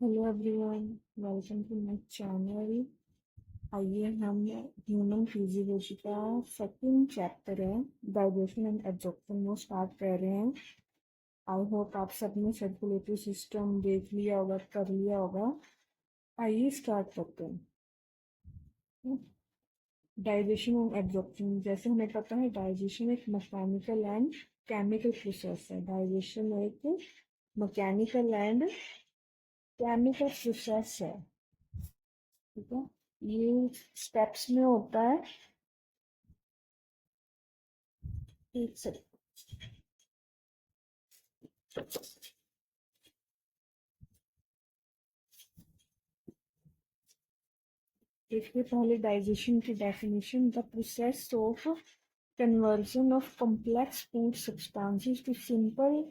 Hello everyone, welcome to my channel. आइए हम human physiology का सेकंड चैप्टर है डाइजेशन एंड एब्जॉर्प्शन वो स्टार्ट कर रहे हैं। आई होप आप सबने सर्कुलेटरी सिस्टम देख लिया होगा, कर लिया होगा। आइए स्टार्ट करते हैं। डाइजेशन एंड एब्जॉर्प्शन, जैसे हमें पता है डाइजेशन एक मैकेनिकल एंड केमिकल प्रोसेस है। डाइजेशन एक मैकेनिकल एंड केमिकल प्रोसेस है। ठीक है, ये स्टेप्स में होता है। एक सेकंड, देखिए पहले डाइजेशन की definition. The process of conversion of complex food substances to simple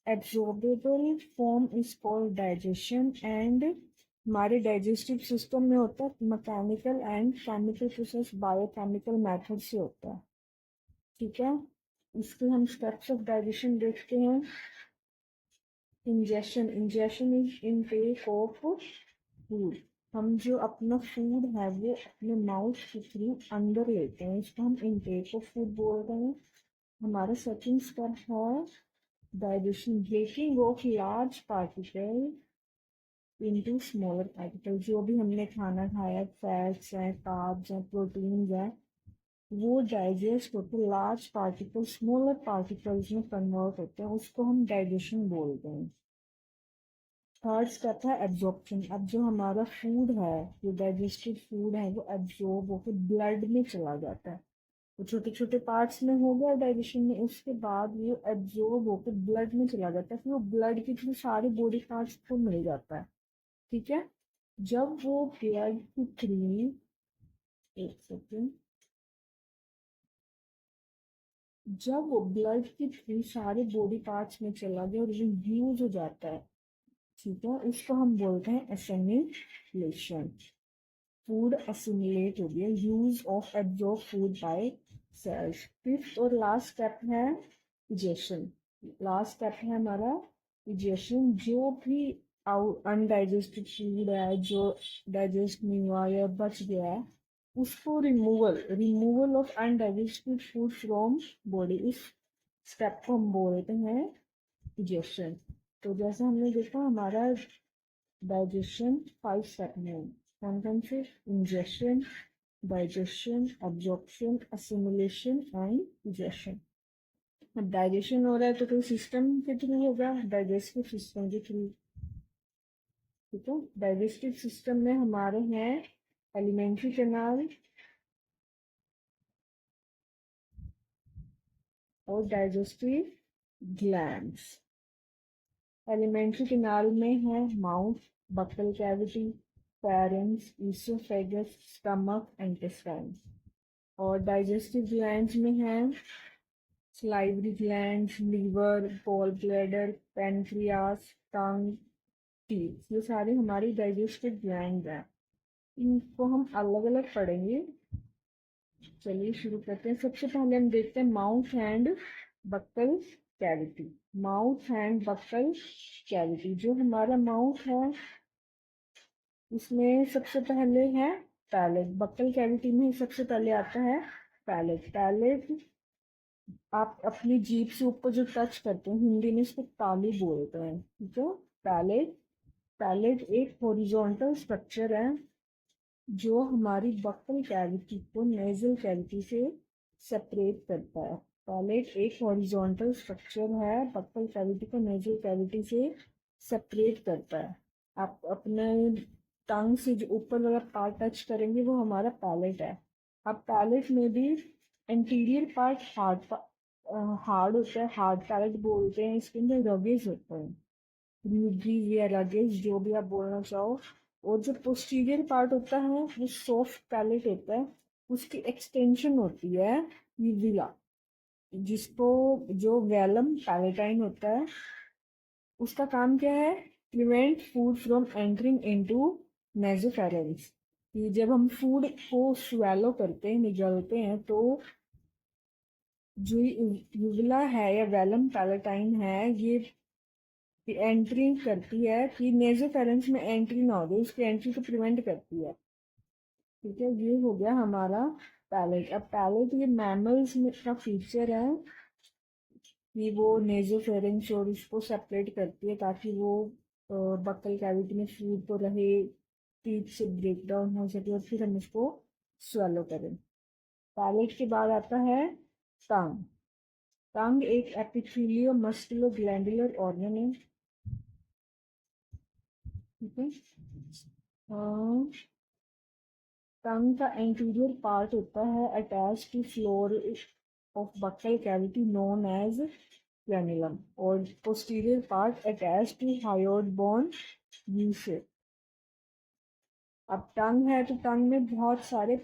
absorbable form is called digestion. And हमारे डाइजेस्टिव सिस्टम में होता है mechanical and chemical process, biochemical method से होता है। ठीक है, इसके हम स्टेप्स ऑफ डाइजेशन देखते हैं। Ingestion, ingestion is intake of food. हम जो अपना फूड है वो अपने माउथ के थ्रू अंदर लेते हैं, इसको हम इनटेक ऑफ फूड बोलते हैं। हमारा सेकंड स्टेप है digestion, breaking of large particle into smaller particle. जो भी हमने खाना खाया, फैट्स हैं, कार्ब्स हैं, प्रोटीन्स हैं, वो डाइजेस्ट होते लार्ज पार्टिकल स्मॉलर पार्टिकल्स में कन्वर्ट होते हैं, उसको हम डाइजेशन बोलते हैं। थर्ड स्टेप है एब्जॉर्प्शन। अब जो हमारा फूड है, जो डाइजेस्टेड फूड है, वो एब्जॉर्ब होकर ब्लड में चला जाता है। वो छोटे छोटे पार्ट्स में हो गया डाइजेशन में, उसके बाद वो एब्जॉर्ब होकर ब्लड में चला जाता है, फिर वो ब्लड के थ्रू सारे बॉडी पार्ट्स को मिल जाता है। ठीक है, जब वो ब्लड के थ्रू, एक सेकेंड, जब वो ब्लड के थ्रू सारे बॉडी पार्ट्स में चला गया और यूज हो जाता है, ठीक है, उसको हम बोलते हैं एसिमिलेशन। फूड एसिमिलेट हो गया, use of absorb food by cells. Fifth और लास्ट स्टेप है इजेशन। लास्ट स्टेप है हमारा इजेशन। जो भी अनडाइजेस्टेड फूड है, जो डाइजेस्ट नहीं हुआ या बच गया है, उसको removal, removal of undigested food from body, इस स्टेप को हम बोलते हैं इजेशन। तो जैसे हमने देखा हमारा डाइजेशन 5 स्टेप में है। कौन कौन से? Ingestion, digestion, absorption, assimilation and egestion. अब डाइजेशन हो रहा है तो कोई सिस्टम के थ्रू होगा, डाइजेस्टिव सिस्टम के थ्रू। ठीक है, डाइजेस्टिव सिस्टम में हमारे हैं एलिमेंट्री कैनाल और डाइजेस्टिव ग्लैंड्स। एलिमेंट्री कैनाल में है mouth, buccal cavity, pharynx, oesophagus, stomach, intestine. और डाइजेस्टिव ग्लैंड्स में है salivary glands, liver, gall bladder, pancreas, tongue, teeth. ये सारे हमारी डाइजेस्टिव ग्लैंड हैं। इनको हम अलग अलग पढ़ेंगे। चलिए शुरू करते हैं। सबसे पहले हम देखते हैं mouth and buccal cavity. Mouth and buccal cavity, जो हमारा माउथ है इसमें सबसे पहले है पैलेट। बक्कल कैविटी में सबसे पहले आता है पैलेट। पैलेट आप अपनी जीभ से ऊपर जो टच करते हैं, हिंदी में इसको ताली बोलते हैं। ठीक है, पैलेट। पैलेट एक हॉरिजॉन्टल स्ट्रक्चर है जो हमारी बक्कल कैविटी को नेजल कैविटी से सेपरेट करता है। पैलेट एक हॉरिजॉन्टल स्ट्रक्चर है, बक्कल कैविटी को नेजल कैविटी से सेपरेट करता है। आप अपने टंग से जो ऊपर वाला पार्ट टच करेंगे वो हमारा पैलेट है। अब पैलेट में भी एंटीरियर पार्ट हार्ड होता है, हार्ड पैलेट बोलते हैं। इसके अंदर रगेज होता है, रूबीज या रगेज, जो भी आप बोलना चाहो। और जो पोस्टीरियर पार्ट होता है वो सॉफ्ट पैलेट होता है, उसकी एक्सटेंशन होती है यूविला, जिसको, जो वेलम पैलेटाइन होता है, उसका काम क्या है? Prevent food from entering into nasopharynx. कि जब हम फूड को स्वेलो करते हैं, निगलते हैं, तो जो यूविला है या वेलम पैलेटाइन है, ये कि एंट्री करती है, कि नेजोफेरेंस में एंट्री ना हो जाए, उसकी एंट्री को प्रिवेंट करती है। ठीक है, ये हो गया हमारा पैलेट। अब पैलेट ये मैमल्स में का फीचर है कि वो नेजोफेरेंस और इसको सेपरेट करती है ताकि वो बक्कल कैविटी में फूड तो रहे, टीथ से ब्रेक डाउन हो सके और फिर हम इसको स्वेलो करें। पैलेट के बाद आता है टंग। टंग एक एपिथेलियो मस्कुलो ग्लैंडुलर ऑर्गन है। ठीक है, टंग का एंटीरियर पार्ट होता है attach to floor of buccal cavity known as frenulum, और posterior part attach to hyoid bone U shape. अब टंग है तो टंग में बहुत सारे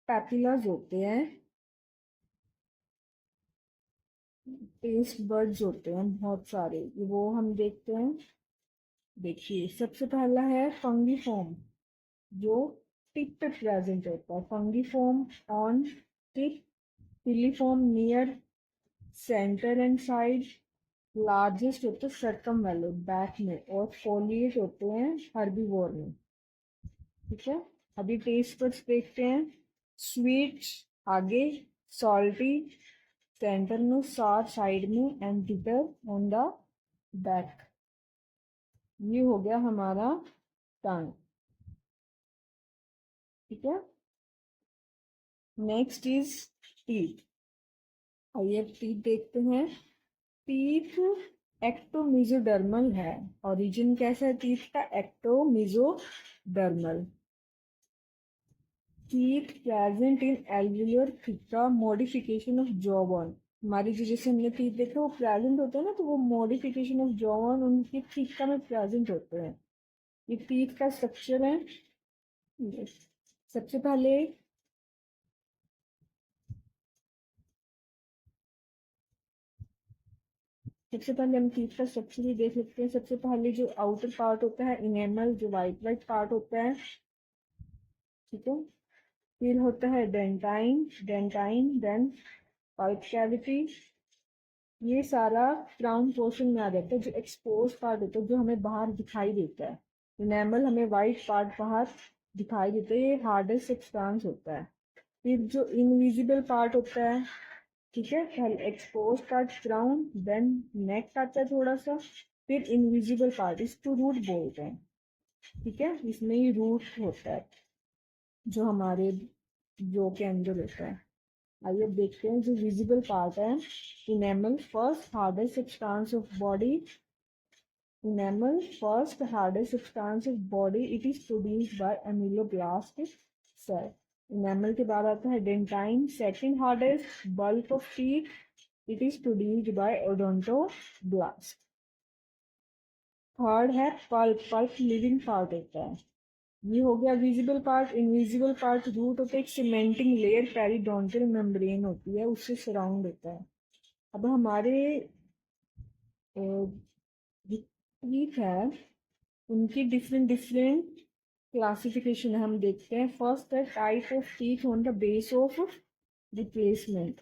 पैपिलाज होते हैं, टेस्ट बर्ड्स होते हैं बहुत सारे, वो हम देखते हैं। देखिए, सबसे पहला है फंगीफॉर्म, जो टिप पे प्रेजेंट होता है। Fungiform on tip, piliform near centre and side, largest होते हैं सर्कमवेलो बैक में, और फोलिएट होते हैं हर्बीवोर में। ठीक है, अभी टेस्ट बड्स देखते हैं। स्वीट आगे, सॉल्टी सेंटर में, सार साइड में, and bitter on the back. ये हो गया हमारा टंग। ठीक है, नेक्स्ट इज टीथ। आइए टीथ देखते हैं। टीथ एक्टोमिजोडर्मल है। ओरिजिन कैसा है टीथ का? Ectomesodermal. Teeth present in alveolar theca, modification of jaw bone. हमारी जो जैसे हमने टीथ देखा वो प्रेजेंट होते हैं ना, तो वो मॉडिफिकेशन ऑफ जॉ बोन उनकी थिका में प्रेजेंट होते हैं। ये टीथ का स्ट्रक्चर है। सबसे पहले हम टीथ का स्ट्रक्चर ही देख लेते हैं। सबसे पहले जो आउटर पार्ट होता है इनेमल, जो वाइट वाइट पार्ट होता है। ठीक है, फिर होता है डेंटाइन, देन पाइप कैविटी। ये सारा क्राउन पोर्शन में आ जाता है, जो एक्सपोज पार्ट होता है, जो हमें बाहर दिखाई देता है। इनेमल हमें वाइट पार्ट बाहर दिखाई देता है, ये हार्डेस्ट सब्सटेंस होता है। फिर जो इनविजिबल पार्ट होता है, ठीक है, पहले एक्सपोज पार्ट क्राउन, देन नेक आता है थोड़ा सा, फिर इनविजिबल पार्ट, इसको रूट बोलते हैं। ठीक है, इसमें ही रूट होता है जो हमारे जो के अंदर होता है। आइए अब देखते हैं जो विजिबल पार्ट है। Enamel first hardest substance of body, enamel first hardest substance of body, it is produced by ameloblast cell। enamel के बाद आता है dentine, second hardest bulk of teeth, it is produced by odontoblasts। Third है pulp, pulp living part होता है। ये हो गया visible part. Invisible part root होता है, एक सीमेंटिंग लेयर पेरिडोंटल मेम्ब्रेन होती है, उससे सराउंड होता है। अब हमारे टीथ है उनकी डिफरेंट डिफरेंट क्लासिफिकेशन हम देखते हैं। फर्स्ट है type of teeth on the base of replacement.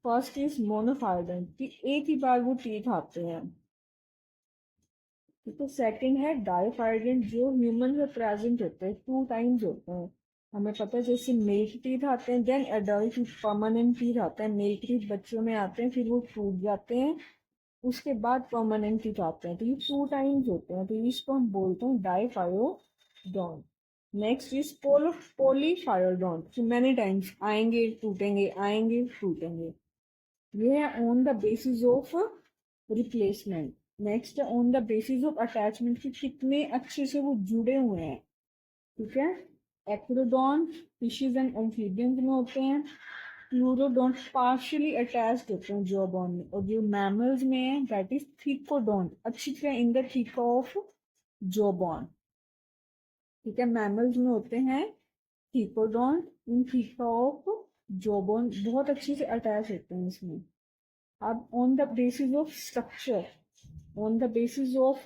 First is monophyodont, कि एक ही बार वो टीथ आते हैं। ठीक है, सेकंड है डाइफाइडेंट, जो ह्यूमन में प्रेजेंट होते हैं, टू टाइम्स होते हैं। हमें पता है जैसे मिल्क टीथ आते हैं, देन एडल्ट परमानेंट टीथ आते हैं। मिल्क टीथ बच्चों में आते हैं, फिर वो टूट जाते हैं, उसके बाद परमानेंट टीथ आते हैं। तो ये टू टाइम्स होते हैं, तो इसको हम बोलते हैं डाइफायोडोंट। नेक्स्ट इज पॉलीफायोडोंट, जो मैनी टाइम्स आएंगे टूटेंगे, आएंगे टूटेंगे। ये है on the basis of replacement. Next on the basis of attachment, कि कितने अच्छे से वो जुड़े हुए हैं। ठीक है, एक्रोडोंट फिशेज एंड एम्फीबियंस में होते हैं। प्लूरोडोंट पार्शियली अटैच्ड होते हैं जॉ बोन में, और जो मैमल्स में है दैट इज थिकोडोंट, अच्छी तरह in the theca of jaw bone. ठीक है, मैमल्स में होते हैं thecodont in theca of jaw bone, बहुत अच्छी से अटैच होते हैं इसमें। अब on the basis of structure, on the basis of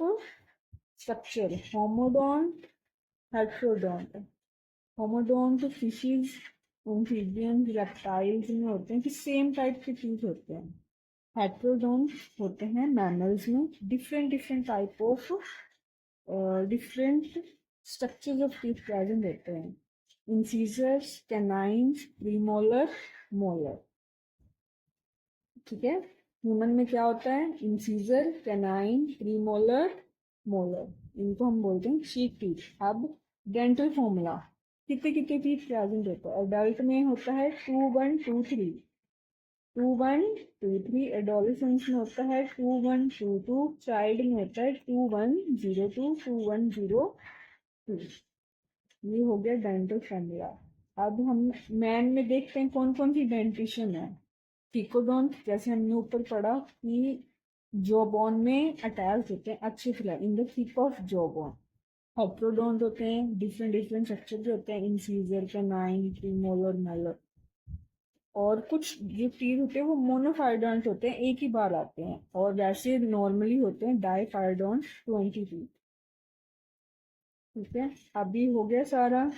structure, homodont, heterodont. Homodont fishes, amphibians, reptiles में होते हैं कि सेम टाइप के टीथ होते हैं। हेट्रोडोन्ट होते हैं मैमल्स में, different different type of different structures of teeth present होते हैं। Incisors, canines, premolar, molar. ठीक है, ह्यूमन में क्या होता है? Incisor, canine, premolar, molar. इनको हम बोलते हैं चीक टीथ। अब डेंटल फॉर्मूला, कितने कितने टीथ प्रेजेंट होता है? अडल्ट में होता है 2 1 2 3, 2 1 2 3। एडोलेसेंस में होता है 2 1 2 2। चाइल्ड में होता है 2 1 0 2 2 1 0 2। ये हो गया डेंटल फॉर्मूला। अब हम मैन में देखते हैं कौन कौन सी डेंटिशन है। टिकोडोंट, जैसे हमने ऊपर पढ़ा कि जॉ बोन में अटैच होते हैं अच्छे फिलहाल इन the theca of jaw bone. Heterodont होते हैं, डिफरेंट डिफरेंट स्ट्रक्चर के होते हैं, इंसीजर, कैनाइन, प्रीमोलर, मोलर। और कुछ जो टीथ होते हैं वो मोनोफाइडोंट होते हैं, एक ही बार आते हैं, और वैसे नॉर्मली होते हैं डाइफाइडोंट 20 टीथ। ठीक है, अभी हो गया सारा।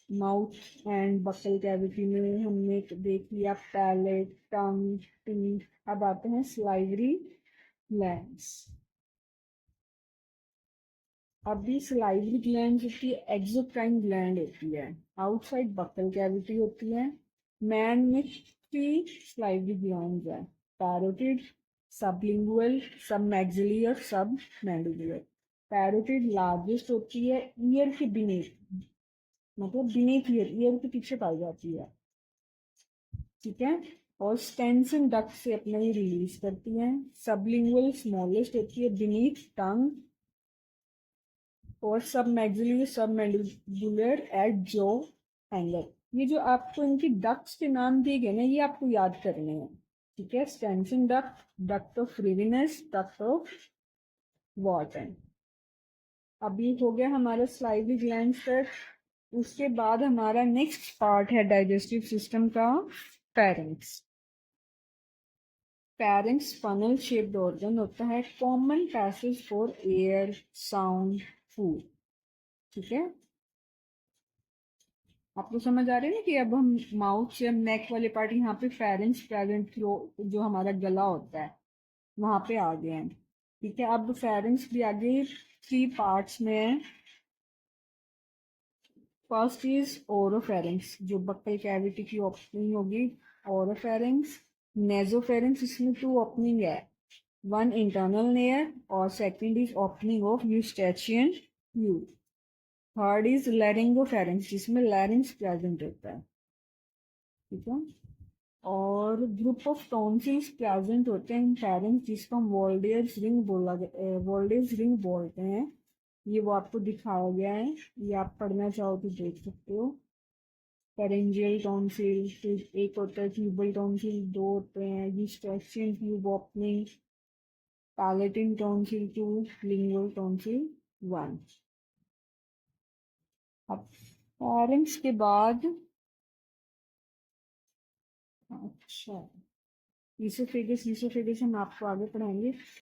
माउथ एंड बकल कैविटी में हमने देख लिया पैलेट, टंग, टीथ। अब आते हैं स्लाइवरी ग्लैंड्स। अभी स्लाइवरी ग्लैंड होती है, एक्सोक्राइन ग्लैंड होती है, आउटसाइड बकल कैविटी होती है। मैन में 3 स्लाइवरी ग्लैंड है, पैरोटिड, सबलिंगुअल, सब मैक्सिलरी और सब मैंडिबुलर। पैरोटिड लार्जेस्ट होती है ईयर के बीनीथ, मतलब बीनीथ ईयर के पीछे पाई जाती है। ठीक है, और स्टेंसन डक्ट से अपना ये रिलीज करती है। सबलिंगुअल स्मॉलेस्ट होती है बीनीथ टंग, और सब मैक्सिलरी सब मैंडिबुलर एट जॉ एंगल। ये जो आपको इनकी डक्ट्स के नाम दिए गए ना, ये आपको याद करने हैं। ठीक है, Stensen duct, duct of Rivinus, duct of Wharton. अभी हो गया हमारा स्लाइवरी ग्लैंड तक। उसके बाद हमारा नेक्स्ट पार्ट है डाइजेस्टिव सिस्टम का, pharynx. Pharynx funnel shaped organ होता है, common passage for air, sound, food. ठीक है, आपको समझ आ रही है ना कि अब हम माउथ से नेक वाले पार्ट, यहाँ पे फेरेंक्स प्रेजेंट, थ्रो जो हमारा गला होता है वहां पे आ गए हैं। ठीक है, अब फेरेंक्स भी आगे 3 पार्ट्स में है। फर्स्ट इज ओरोफेरेंक्स, जो बक्कल कैविटी की ओपनिंग होगी, ओरोफेरेंक्स। नेजोफेरेंक्स, इसमें 2 ओपनिंग है, वन इंटरनल लेयर और second is opening of eustachian tube. Third is laryngopharynx, जिसमें लैरिंग्स प्रेजेंट होता है। ठीक है, और ग्रुप ऑफ टॉन्सिल्स प्रेजेंट होते हैं इन फेरेंक्स, जिसको हम वोल्डेज रिंग वोल्डेज रिंग बोलते हैं। ये वो आपको दिखाया गया है, ये आप पढ़ना चाहो तो देख सकते हो। फेरेंजियल टॉन्सिल, फिर एक होता है ट्यूबल टॉन्सिल, 2 होते हैं eustachian tube opening, palatine tonsil 2, lingual tonsil 1। अब फेरेंक्स के बाद, अच्छा, ईसोफेगस, ईसोफेगस हम आपको आगे पढ़ाएंगे।